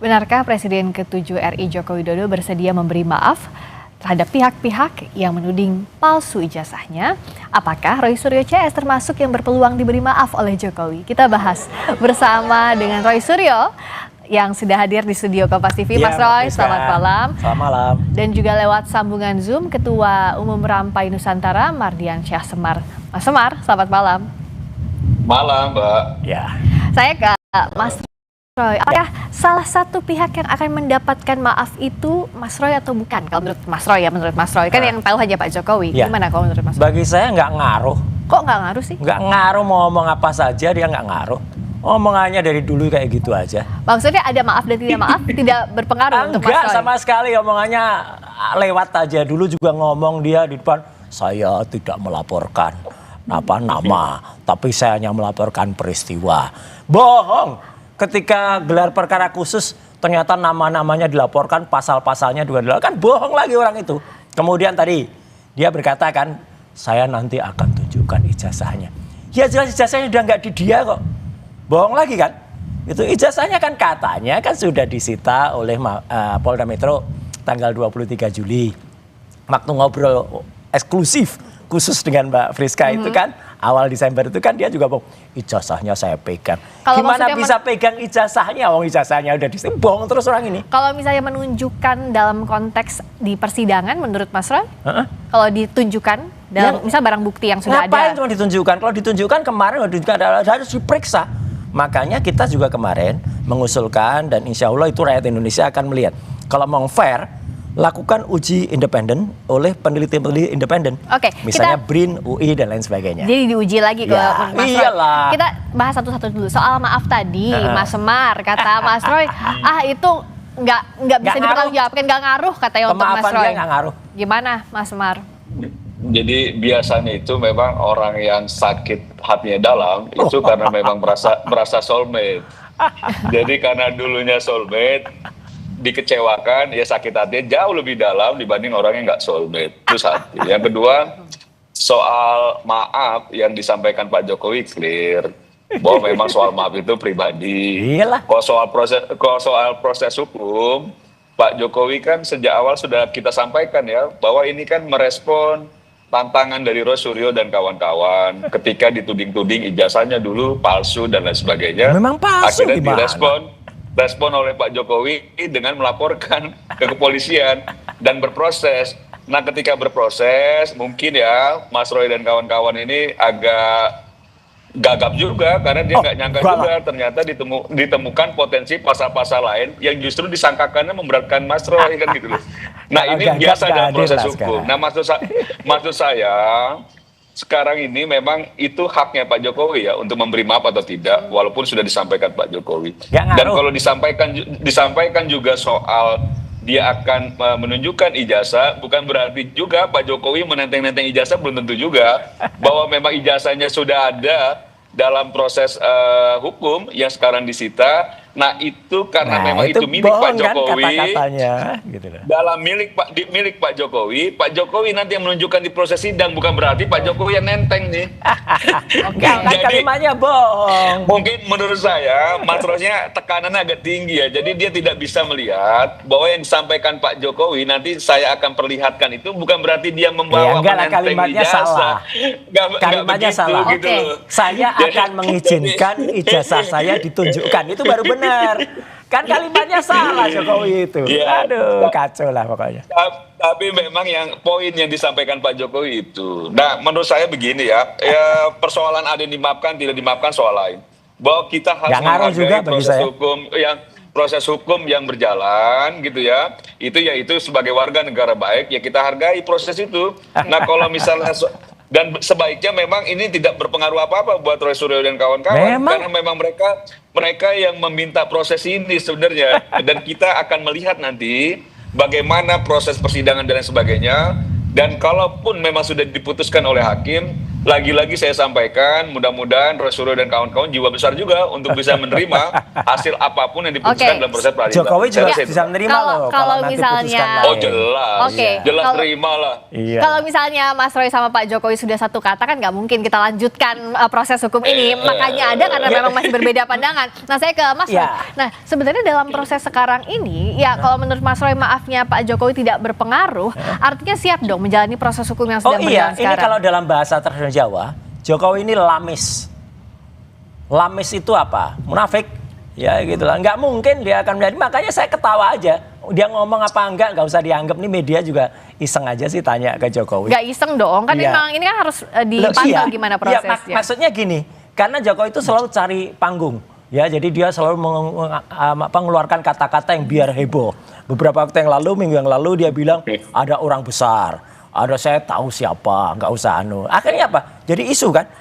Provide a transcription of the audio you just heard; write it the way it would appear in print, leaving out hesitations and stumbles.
Benarkah Presiden ke-7 RI Joko Widodo bersedia memberi maaf terhadap pihak-pihak yang menuding palsu ijazahnya? Apakah Roy Suryo CS termasuk yang berpeluang diberi maaf oleh Jokowi? Kita bahas bersama dengan Roy Suryo yang sudah hadir di studio Kompas TV. Mas Roy, selamat malam. Selamat malam. Dan juga lewat sambungan Zoom, Ketua Umum Rampai Nusantara, Mardian Syah Semar. Mas Semar, selamat malam. Malam, Mbak. Ya. Saya ke Mas Roy, apakah salah satu pihak yang akan mendapatkan maaf itu Mas Roy atau bukan? Kalau menurut Mas Roy ya, menurut Mas Roy. Kan yang tahu hanya Pak Jokowi. Ya. Gimana kalau menurut Mas Roy? Bagi saya nggak ngaruh. Kok nggak ngaruh sih? Nggak ngaruh, mau ngomong apa saja dia nggak ngaruh. Omongannya dari dulu kayak gitu aja. Maksudnya ada maaf dan tidak maaf tidak berpengaruh untuk Mas Roy? Enggak sama sekali, omongannya lewat aja. Dulu juga ngomong dia di depan, saya tidak melaporkan nama, tapi saya hanya melaporkan peristiwa. Bohong. Ketika gelar perkara khusus ternyata nama-namanya dilaporkan, pasal-pasalnya juga dilaporkan, kan bohong lagi orang itu. Kemudian tadi dia berkata kan, saya nanti akan tunjukkan ijazahnya. Ya jelas ijazahnya udah nggak di dia kok. Bohong lagi kan? Itu ijazahnya kan katanya kan sudah disita oleh Polda Metro tanggal 23 Juli. Waktu ngobrol eksklusif khusus dengan Mbak Friska itu kan awal Desember itu kan dia juga bohong, ijazahnya saya pegang. Kalau gimana bisa pegang ijazahnya? Wong ijazahnya udah disita. Bohong terus orang ini. Kalau misalnya menunjukkan dalam konteks di persidangan menurut Mas Roy, kalau ditunjukkan dalam misal barang bukti yang sudah ngapain ada. cuma ditunjukkan? Kalau ditunjukkan kemarin harus diperiksa. Makanya kita juga kemarin mengusulkan dan insya Allah itu rakyat Indonesia akan melihat. Kalau mau fair, lakukan uji independen oleh peneliti-peneliti independen. Oke, misalnya BRIN, UI dan lain sebagainya. Jadi diuji lagi ke Ya, Mas Roy. iyalah. Kita bahas satu-satu dulu. Soal maaf tadi, Mas Semar kata Mas Roy, itu nggak bisa dipertanggungjawabkan, nggak ngaruh katanya untuk Mas Pemaafan Roy. dia nggak ngaruh. Gimana Mas Semar? Jadi biasanya itu memang orang yang sakit hatinya dalam itu karena memang merasa soulmate. Jadi karena dulunya soulmate dikecewakan, ya sakit hatinya jauh lebih dalam dibanding orang yang nggak soulmate. Itu satu. Yang kedua, soal maaf yang disampaikan Pak Jokowi clear bahwa memang soal maaf itu pribadi. Iyalah. Kalau soal proses hukum, Pak Jokowi kan sejak awal sudah kita sampaikan ya bahwa ini kan merespon tantangan dari Roy Suryo dan kawan-kawan ketika dituding-tuding ijazahnya dulu palsu dan lain sebagainya. Memang palsu akhirnya gimana? direspon oleh Pak Jokowi dengan melaporkan ke kepolisian dan berproses. Nah ketika berproses mungkin ya Mas Roy dan kawan-kawan ini agak gagap juga karena dia nggak nyangka juga ternyata ditemukan potensi pasal-pasal lain yang justru disangkakannya memberatkan Mas Roy kan gitu loh. Nah ini biasa dalam proses hukum. Nah maksud saya sekarang ini memang itu haknya Pak Jokowi ya untuk memberi maaf atau tidak walaupun sudah disampaikan Pak Jokowi. Dan kalau disampaikan juga soal dia akan menunjukkan ijazah, bukan berarti juga Pak Jokowi menenteng-nenteng ijazah, belum tentu juga bahwa memang ijazahnya sudah ada dalam proses hukum yang sekarang disita. Nah itu karena memang itu milik Pak Jokowi, kan kata-katanya, gitu loh. dalam milik Pak Jokowi nanti yang menunjukkan di proses sidang, bukan berarti Pak Jokowi yang nenteng nih. Kan kalimatnya bohong. Mungkin menurut saya Mas Rosnya tekanannya agak tinggi ya, jadi dia tidak bisa melihat bahwa yang disampaikan Pak Jokowi nanti saya akan perlihatkan itu bukan berarti dia membawa menenteng kalimatnya ijazah. Kalimatnya salah. Gitu loh. Saya akan mengizinkan ijazah saya ditunjukkan, itu baru benar. Kan kalimatnya salah Jokowi itu. Ya, Aduh, kacau lah pokoknya. Tapi memang yang poin yang disampaikan Pak Jokowi itu. Nah, menurut saya begini ya, persoalan ada yang dimaafkan tidak dimaafkan soal lain. Bahwa kita harus menghargai proses hukum yang berjalan gitu ya. Itu sebagai warga negara baik ya kita hargai proses itu. Nah, kalau misalnya dan sebaiknya memang ini tidak berpengaruh apa-apa buat Roy Suryo dan kawan-kawan karena memang mereka yang meminta proses ini sebenarnya dan kita akan melihat nanti bagaimana proses persidangan dan lain sebagainya dan kalaupun memang sudah diputuskan oleh hakim lagi-lagi saya sampaikan, mudah-mudahan Roy Suryo dan kawan-kawan jiwa besar juga untuk bisa menerima hasil apapun yang diputuskan Oke. dalam proses peradilan. Jokowi juga Saya rasa itu, bisa Pak. menerima Kalau- loh kalau nanti misalnya- putuskan Oh lain. jelas, Oke. jelas Kalau- terima lah. Iya. Kalau misalnya Mas Roy sama Pak Jokowi sudah satu kata kan nggak mungkin kita lanjutkan proses hukum ini. Makanya ada karena memang masih berbeda pandangan. Nah saya ke Mas Roy. Ya. Nah sebenarnya dalam proses sekarang ini ya kalau menurut Mas Roy maafnya Pak Jokowi tidak berpengaruh, artinya siap dong menjalani proses hukum yang Oh sedang iya, berjalan ini sekarang. kalau dalam bahasa tradisional Jawa, Jokowi ini lamis. Lamis itu apa? Munafik. Ya gitu lah. Nggak mungkin dia akan menjadi, makanya saya ketawa aja. Dia ngomong apa enggak, nggak usah dianggap. Nih media juga iseng aja sih tanya ke Jokowi. Nggak iseng dong, kan Iya. memang ini kan harus Loh, dipantau iya. gimana Iya, prosesnya. maksudnya gini, karena Jokowi itu selalu cari panggung. Ya, jadi dia selalu mengeluarkan kata-kata yang biar heboh. Beberapa waktu yang lalu, minggu yang lalu dia bilang ada orang besar, ada saya tahu siapa, nggak usah anu. Akhirnya apa? Jadi isu kan.